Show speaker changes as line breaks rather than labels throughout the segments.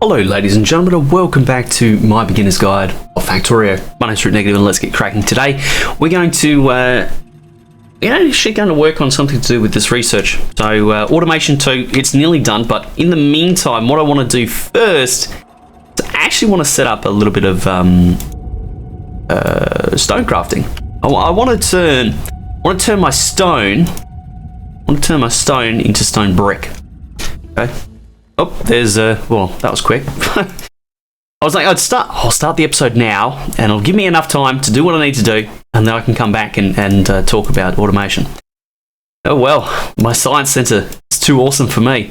Hello ladies and gentlemen, and welcome back to my beginner's guide of Factorio. My name's Root Negative and let's get cracking. Today we're going to actually going to work on something to do with this research. So automation 2, it's nearly done, but in the meantime what I want to do first is I actually want to set up a little bit of stone crafting. I want to turn my stone into stone brick. Okay. Oh, there's well, that was quick. I was like, I'll start the episode now, and it'll give me enough time to do what I need to do, and then I can come back and talk about automation. Oh well, my science center is too awesome for me.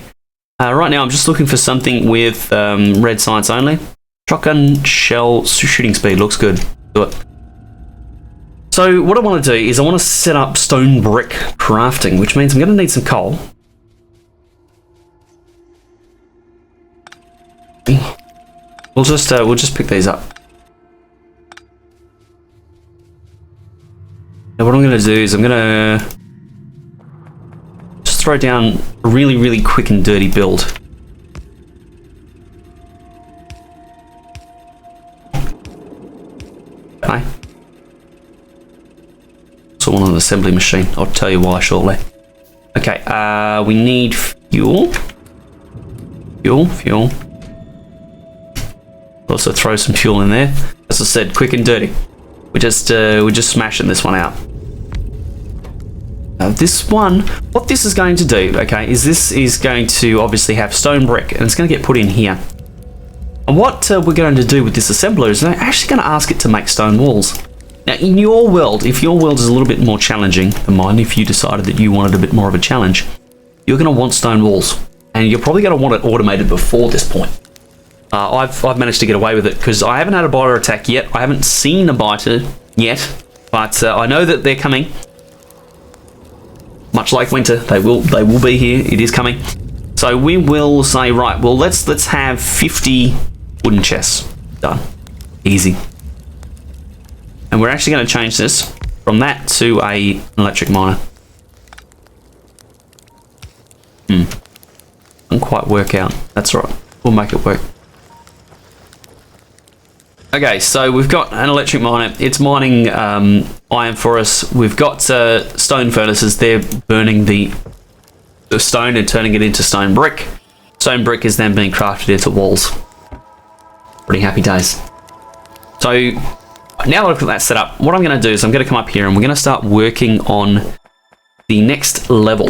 Right now, I'm just looking for something with red science only. Shotgun shell shooting speed looks good. Do it. So what I want to do is I want to set up stone brick crafting, which means I'm going to need some coal. We'll just pick these up. Now what I'm going to do is I'm going to just throw down a really quick and dirty build. Okay. So on an assembly machine. I'll tell you why shortly. Okay. We need fuel. Fuel. Also throw some fuel in there. As I said, quick and dirty. We're just smashing this one out. Now this one, what this is going to do, okay, is this is going to obviously have stone brick, and it's going to get put in here. And what we're going to do with this assembler is I'm actually going to ask it to make stone walls. Now in your world, if your world is a little bit more challenging than mine, if you decided that you wanted a bit more of a challenge, you're going to want stone walls, and you're probably going to want it automated before this point. I've managed to get away with it because I haven't had a biter attack yet. I haven't seen a biter yet, but I know that they're coming. Much like winter, they will be here. It is coming. So we will say, right, well let's have 50 wooden chests done. Easy. And we're actually going to change this from that to an electric miner. Doesn't quite work out. That's right. We'll make it work. Okay, so we've got an electric miner. It's mining iron for us. We've got stone furnaces. They're burning the stone and turning it into stone brick. Stone brick is then being crafted into walls. Pretty happy days. So now that I've got that set up, what I'm going to do is I'm going to come up here and we're going to start working on the next level.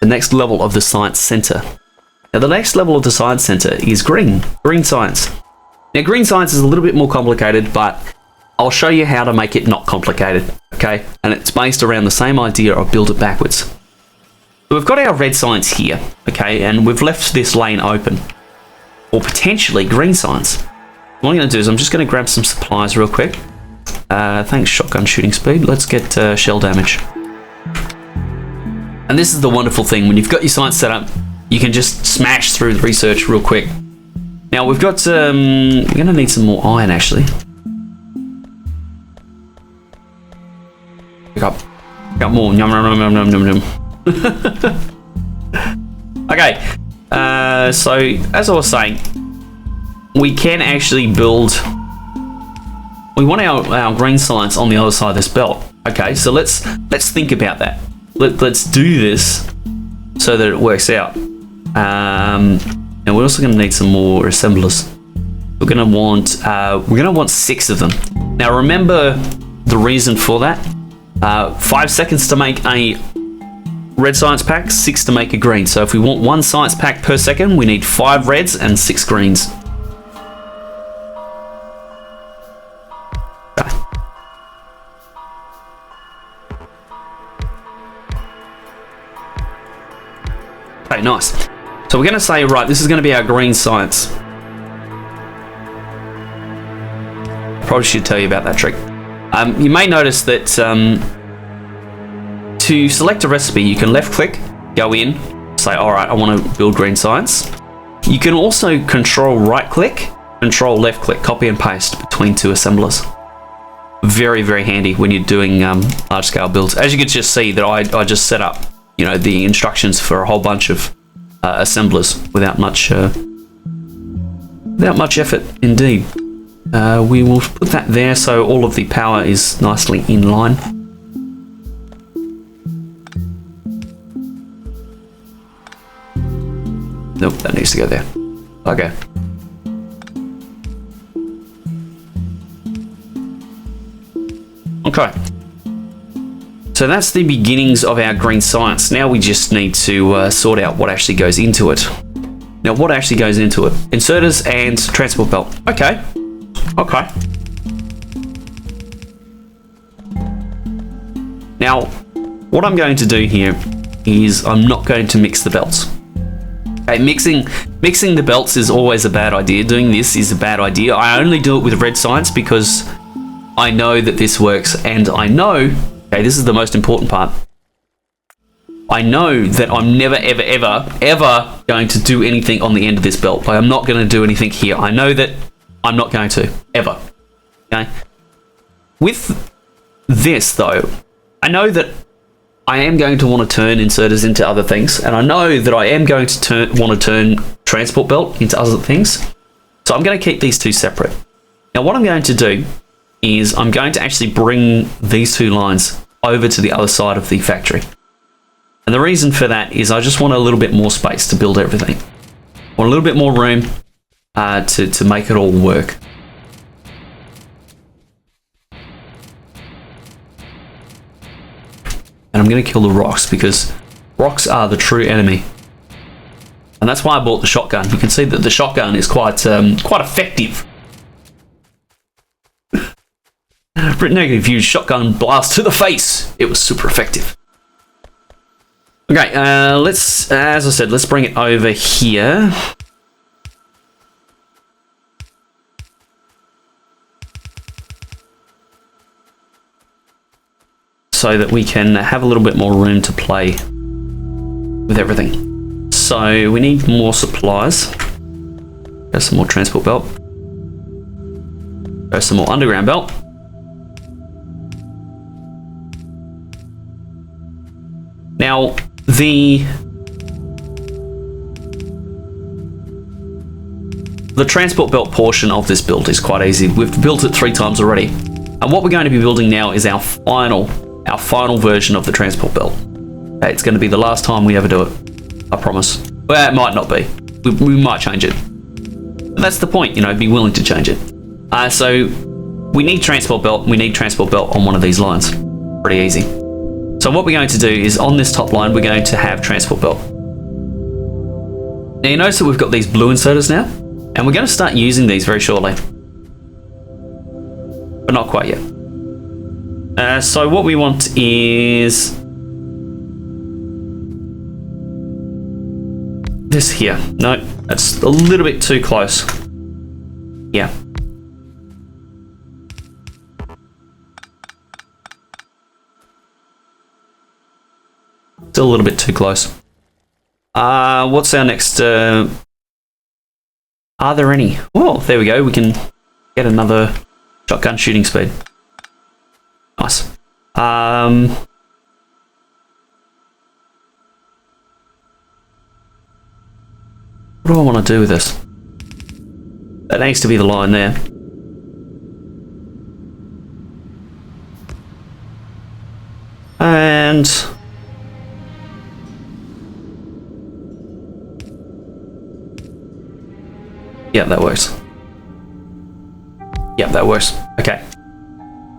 The next level of the science center. Now the next level of the science center is green science. Now green science is a little bit more complicated, but I'll show you how to make it not complicated, okay? And it's based around the same idea of build it backwards. So we've got our red science here, okay? And we've left this lane open, or potentially green science. What I'm going to do is I'm just going to grab some supplies real quick. Thanks shotgun shooting speed. Let's get shell damage. And this is the wonderful thing, when you've got your science set up, you can just smash through the research real quick. Now we've got we're going to need some more iron actually. Got more. Yum, yum, yum, yum, yum, yum. Okay, so as I was saying, we can actually build. We want our green science on the other side of this belt. Okay, so let's think about that. Let's do this so that it works out. And we're also going to need some more assemblers. We're going to want 6 of them. Now remember the reason for that. 5 seconds to make a red science pack, 6 to make a green. So if we want 1 science pack per second, we need 5 reds and 6 greens. Okay, nice. So we're going to say, right, this is going to be our green science. Probably should tell you about that trick. You may notice that to select a recipe, you can left click, go in, say, all right, I want to build green science. You can also control right click, control left click, copy and paste between 2 assemblers. Very handy when you're doing large scale builds. As you can just see that I just set up, you know, the instructions for a whole bunch of assemblers without much without much effort indeed. We will put that there so all of the power is nicely in line. Nope, that needs to go there. Okay. Okay. So that's the beginnings of our green science. Now we just need to sort out what actually goes into it. Now, what actually goes into it? Inserters and transport belt. Okay. Okay. Now, what I'm going to do here is I'm not going to mix the belts. Okay, mixing the belts is always a bad idea. Doing this is a bad idea. I only do it with red science because I know that this works, and I know, okay, this is the most important part. I know that I'm never, ever, ever, ever going to do anything on the end of this belt. Like, I'm not going to do anything here. I know that I'm not going to, ever. Okay? With this, though, I know that I am going to want to turn inserters into other things, and I know that I am going to want to turn transport belt into other things. So I'm going to keep these two separate. Now, what I'm going to do is I'm going to actually bring these two lines over to the other side of the factory. And the reason for that is I just want a little bit more space to build everything. I want a little bit more room to make it all work. And I'm going to kill the rocks because rocks are the true enemy. And that's why I bought the shotgun. You can see that the shotgun is quite effective. Brit negative used shotgun blast to the face. It was super effective. Okay, let's, as I said, let's bring it over here. So that we can have a little bit more room to play with everything. So we need more supplies. There's some more transport belt. There's some more underground belt. Now, the transport belt portion of this build is quite easy. We've built it 3 times already. And what we're going to be building now is our final version of the transport belt. Okay, it's going to be the last time we ever do it. I promise. Well, it might not be. We might change it. But that's the point, you know, be willing to change it. So we need transport belt. We need transport belt on one of these lines. Pretty easy. So what we're going to do is on this top line, we're going to have transport belt. Now you notice that we've got these blue inserters now, and we're going to start using these very shortly. But not quite yet. So what we want is this here. No, that's a little bit too close. Yeah. Still a little bit too close. What's our next? Are there any? Oh, there we go. We can get another shotgun shooting speed. Nice. What do I want to do with this? That needs to be the line there. And yeah, that works. Yeah, that works. Okay.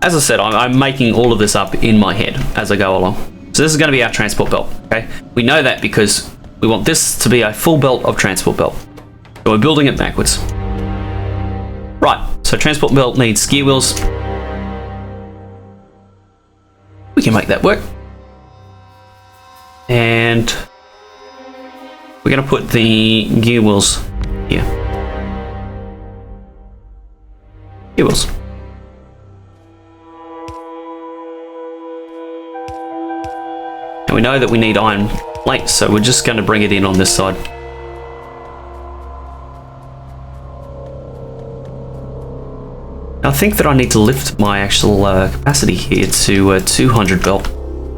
As I said, I'm making all of this up in my head as I go along. So this is going to be our transport belt, okay? We know that because we want this to be a full belt of transport belt. So we're building it backwards. Right, so transport belt needs gear wheels. We can make that work. And we're going to put the gear wheels here. Gear wheels. And we know that we need iron plates, so we're just going to bring it in on this side. Now I think that I need to lift my actual capacity here to 200 belt.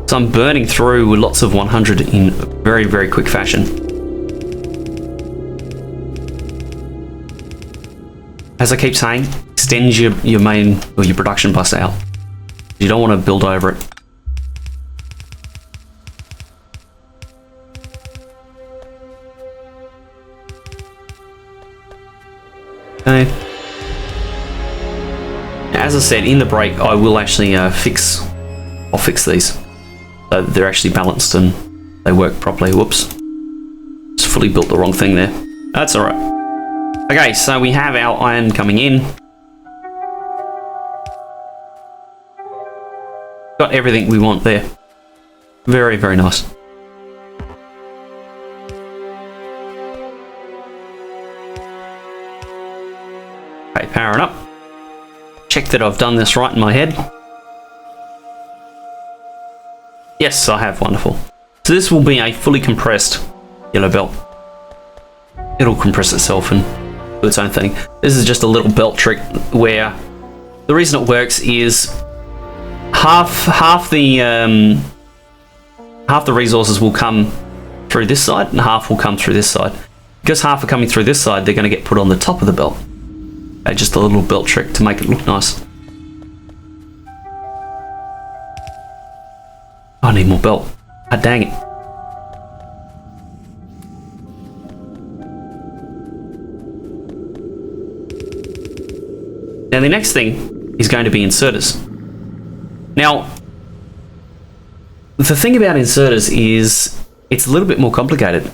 So I'm burning through lots of 100 in very, very quick fashion. as I keep saying, extend your main or your production bus out. You don't want to build over it. Okay. As I said, in the break, I will actually I'll fix these so that they're actually balanced and they work properly. Whoops. Just fully built the wrong thing there. That's alright. Okay, so we have our iron coming in. Got everything we want there. Very, very nice. Okay, powering up. Check that I've done this right in my head. Yes, I have. Wonderful. So this will be a fully compressed yellow belt. It'll compress itself and do its own thing. This is just a little belt trick where the reason it works is half the resources will come through this side and half will come through this side. Because half are coming through this side, they're going to get put on the top of the belt. Just a little belt trick to make it look nice. I need more belt. Ah, dang it. Now the next thing is going to be inserters. Now, the thing about inserters is it's a little bit more complicated.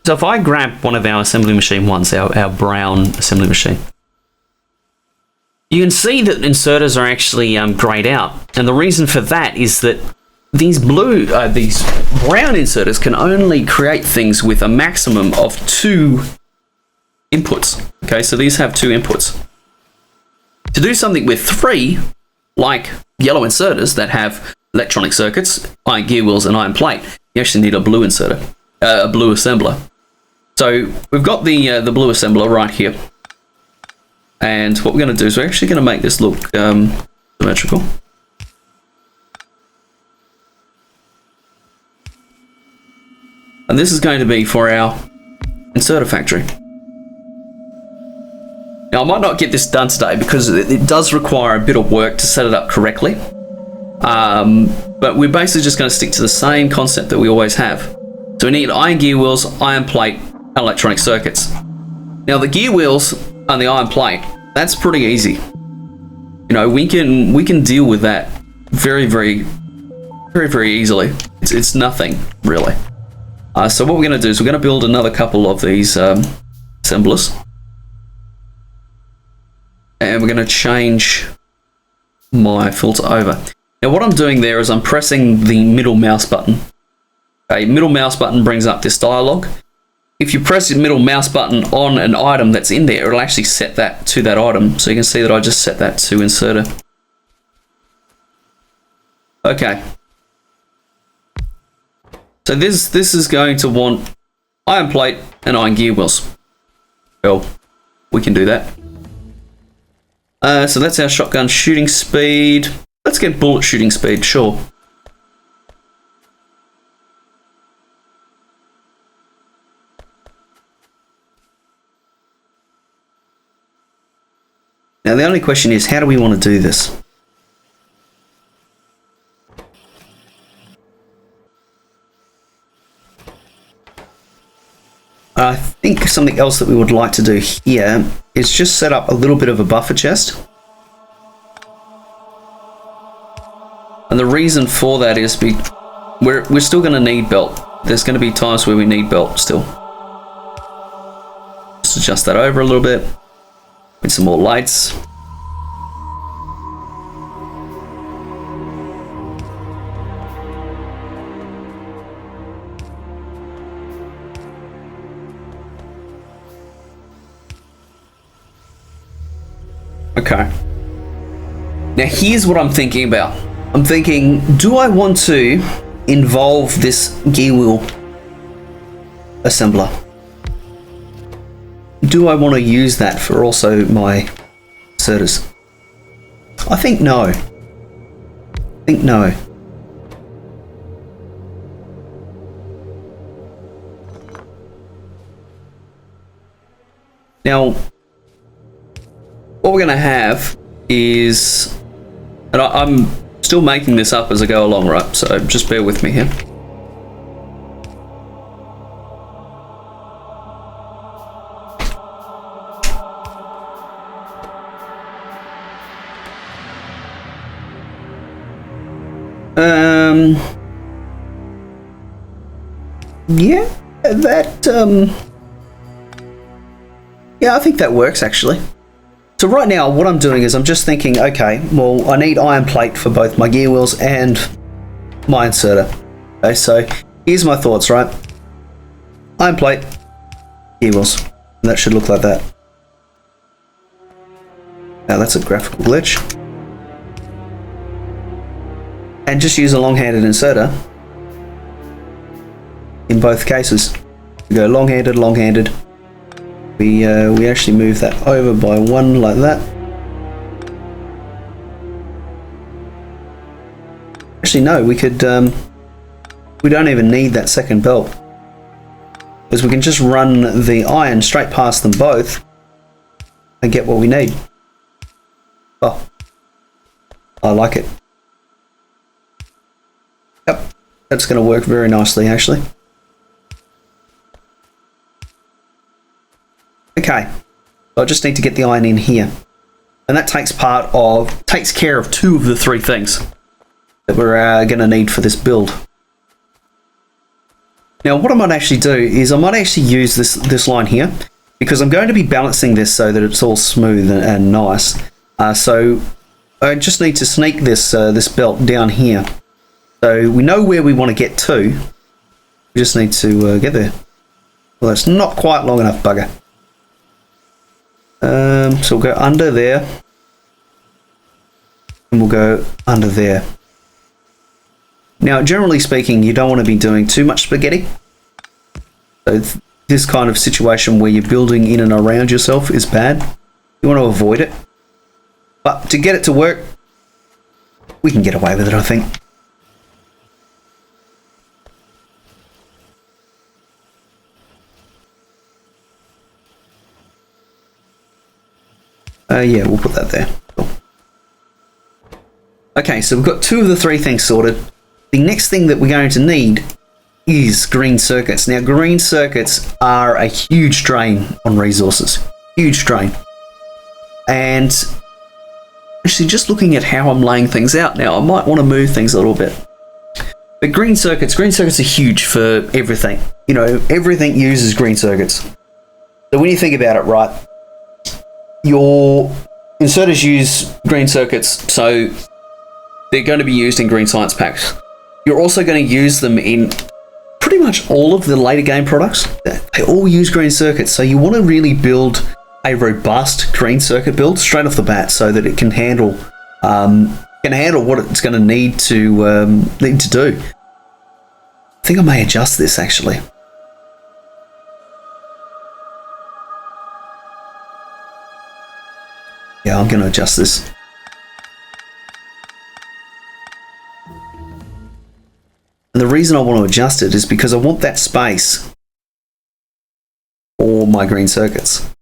So if I grab one of our assembly machine ones, our brown assembly machine, you can see that inserters are actually grayed out. And the reason for that is that these brown inserters can only create things with a maximum of 2 inputs. Okay, so these have 2 inputs. To do something with 3, like yellow inserters that have electronic circuits, iron gear wheels, and iron plate, you actually need a blue inserter, a blue assembler. So we've got the blue assembler right here, and what we're going to do is we're actually going to make this look symmetrical. And this is going to be for our inserter factory. Now I might not get this done today because it does require a bit of work to set it up correctly. But we're basically just going to stick to the same concept that we always have. So we need iron gear wheels, iron plate, and electronic circuits. Now the gear wheels and the iron plate, that's pretty easy. You know, we can deal with that very easily. It's nothing really. So what we're going to do is we're going to build another couple of these assemblers. And we're going to change my filter over. Now what I'm doing there is I'm pressing the middle mouse button. Okay, middle mouse button brings up this dialog. If you press the middle mouse button on an item that's in there, it'll actually set that to that item. So you can see that I just set that to inserter. Okay. So this is going to want iron plate and iron gear wheels. Well, we can do that. So that's our shotgun shooting speed. Let's get bullet shooting speed, sure. Now the only question is, how do we want to do this? I think something else that we would like to do here is just set up a little bit of a buffer chest. And the reason for that is we're still going to need belt. There's going to be times where we need belt still. Just adjust that over a little bit. With some more lights. Okay. Now here's what I'm thinking about. I'm thinking, do I want to involve this gear wheel assembler? Do I want to use that for also my inserters? I think no. I think no. Now, what we're going to have is, and I'm still making this up as I go along, right? So just bear with me here. Yeah, yeah, I think that works actually. So right now, what I'm doing is I'm just thinking, okay, well, I need iron plate for both my gear wheels and my inserter. Okay, so here's my thoughts, right? Iron plate, gear wheels. And that should look like that. Now that's a graphical glitch. And just use a long-handed inserter in both cases. We go long-handed, long-handed. We actually move that over by one like that. Actually, no, we could. We don't even need that second belt because we can just run the iron straight past them both and get what we need. Oh, I like it. Yep, that's going to work very nicely, actually. Okay, so I just need to get the iron in here, and that takes care of two of the three things that we're going to need for this build. Now, what I might actually do is I might actually use this line here because I'm going to be balancing this so that it's all smooth and nice. So I just need to sneak this this belt down here, so we know where we want to get to. We just need to get there. Well, that's not quite long enough, bugger. So we'll go under there, and we'll go under there. Now, generally speaking, you don't want to be doing too much spaghetti. So this kind of situation where you're building in and around yourself is bad. You want to avoid it. But to get it to work, we can get away with it, I think. Yeah, we'll put that there. Cool. Okay, so we've got two of the three things sorted. The next thing that we're going to need is green circuits. Now, green circuits are a huge drain on resources. Huge drain. And actually, just looking at how I'm laying things out now, I might want to move things a little bit. But green circuits are huge for everything. You know, everything uses green circuits. So when you think about it, right, your inserters use green circuits, so they're going to be used in green science packs. You're also going to use them in pretty much all of the later game products. They all use green circuits, so you want to really build a robust green circuit build straight off the bat so that it can handle what it's going to need to do. I think I may adjust this actually. Yeah, I'm going to adjust this. And the reason I want to adjust it is because I want that space for my green circuits.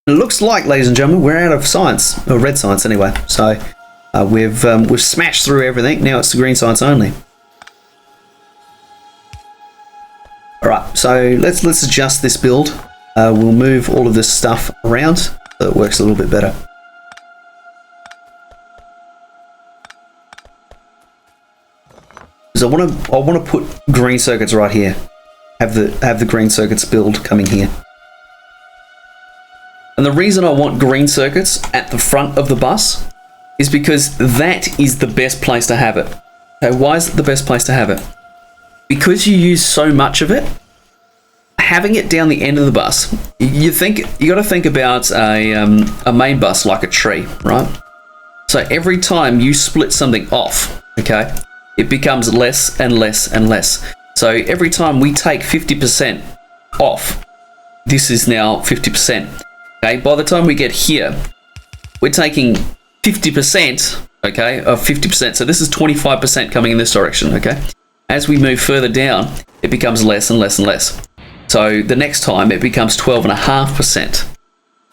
It looks like, ladies and gentlemen, we're out of science, or red science anyway. So we've smashed through everything. Now it's the green science only. All right, so let's adjust this build. We'll move all of this stuff around so it works a little bit better. So I want to put green circuits right here. Have the green circuits build coming here. And the reason I want green circuits at the front of the bus is because that is the best place to have it. Okay, why is it the best place to have it? Because you use so much of it. Having it down the end of the bus, you got to think about a main bus like a tree, right? So every time you split something off, okay, it becomes less and less and less. So every time we take 50% off, this is now 50%. Okay, by the time we get here, we're taking 50%, okay, of 50%. So this is 25% coming in this direction, okay? As we move further down, it becomes less and less and less. So the next time it becomes 12.5%.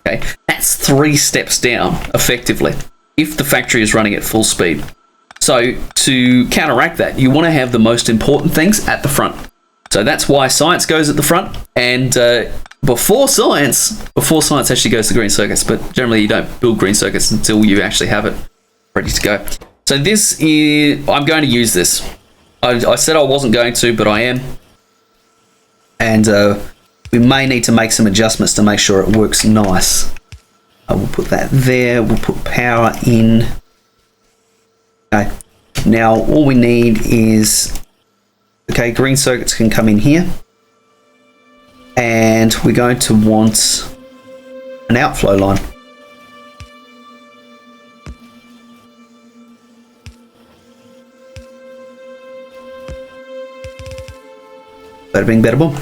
Okay, that's 3 steps down, effectively, if the factory is running at full speed. So to counteract that, you want to have the most important things at the front. So that's why science goes at the front, and before science actually goes to green circuits, but generally you don't build green circuits until you actually have it ready to go. So this is, I'm going to use this. I said I wasn't going to, but I am. And we may need to make some adjustments to make sure it works nice. I will put that there. We'll put power in. Okay. Now all we need is, okay, green circuits can come in here. And we're going to want an outflow line. Bada bing, bada boom.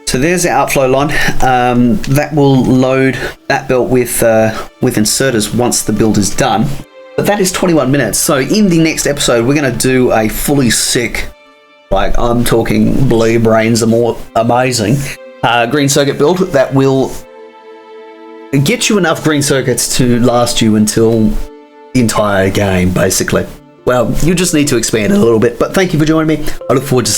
So there's the outflow line. That will load that belt with inserters once the build is done. But that is 21 minutes. So in the next episode, we're going to do a fully sick, like I'm talking blue brains are more amazing, green circuit build that will get you enough green circuits to last you until the entire game, basically. Well, you just need to expand it a little bit. But thank you for joining me. I look forward to seeing